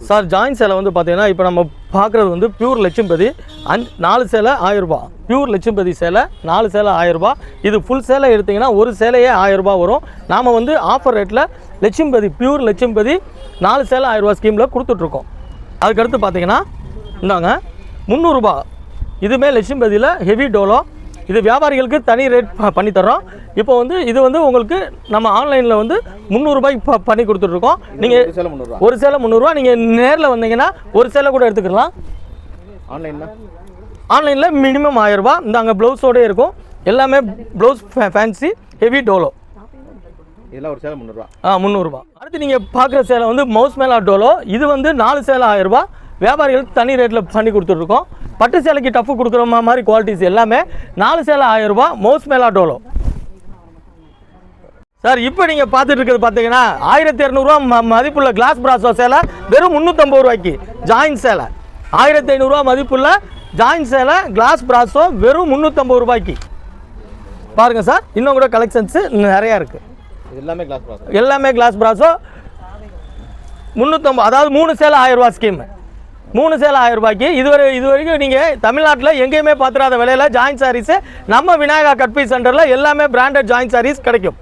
Sir join சேலை வந்து பார்த்தீங்கன்னா இப்போ நம்ம பார்க்குறது வந்து பியூர் லட்சும்பதி 4 சேலை 1000 ரூபா. பியூர் லட்சும்பதி சேலை 4 சேலை 1000 ரூபா. இது ஃபுல் சேலை எடுத்திங்கன்னா ஒரு சேலையே 1000 ரூபா வரும். நாம் வந்து ஆஃபர் ரேட்டில் லட்சும்பதி பியூர் லட்சும்பதி 4 சேலை 1000 ரூபா ஸ்கீமில் கொடுத்துட்ருக்கோம். அதுக்கடுத்து பார்த்தீங்கன்னா இந்தாங்க 300 ரூபா. இதுவுமே லட்சும்பதியில் ஹெவி டோலோ. இது வியாபாரிகளுக்கு தனி ரேட் பண்ணி தர்றோம். இப்போ வந்து இது வந்து உங்களுக்கு நம்ம ஆன்லைனில் வந்து 300 ரூபாய்க்கு பண்ணி கொடுத்துட்ருக்கோம். நீங்கள் ஒரு சேலை 300 ரூபா. நீங்கள் நேரில் வந்தீங்கன்னா ஒரு சேலை கூட எடுத்துக்கலாம். ஆன்லைனில் மினிமம் 1000 ரூபா. இந்த அங்கே ப்ளவுஸோடே இருக்கும். எல்லாமே ப்ளவுஸ் ஃபேன்சி ஹெவி டோலோ. இதெல்லாம் ஒரு சேலை 300 ரூபா. 300 ரூபா. அடுத்து நீங்கள் பார்க்குற சேலை வந்து மவுஸ் மேலா டோலோ. இது வந்து 4 சேலை 1000 ரூபா. வியாபாரிகளுக்கு தனி ரேட்டில் பண்ணி கொடுத்துட்ருக்கோம். பட்டு சேலைக்கு டஃப்பு கொடுக்குற மாதிரி குவாலிட்டிஸ் எல்லாமே 4 சேலை 1000 ரூபா. மவுஸ் மேலா டோலோ. சார் இப்போ நீங்கள் பார்த்துட்டு இருக்கிறது பார்த்தீங்கன்னா 1200 ரூபா மதிப்புள்ள கிளாஸ் பிராசோ சேலை வெறும் 350 ரூபாய்க்கு. ஜாயின் சேலை 1500 ரூபா மதிப்புள்ள ஜாயின் சேலை கிளாஸ் பிராசோ வெறும் 350 ரூபாய்க்கு. பாருங்கள் சார், இன்னும் கூட கலெக்ஷன்ஸு நிறையா இருக்குது. எல்லாமே கிளாஸ் பிராசோ 350. அதாவது 3 சேலை 1000 ரூபா ஸ்கீம். 3 சேலை 1000 ரூபாய்க்கு. இது வரைக்கும் நீங்கள் தமிழ்நாட்டில் எங்கேயுமே பார்த்துடாத விலையில் ஜாயின் சாரீஸு நம்ம விநாயகா கட் பீஸ் சென்டரில் எல்லாமே பிராண்டட் ஜாயின் சாரீஸ் கிடைக்கும்.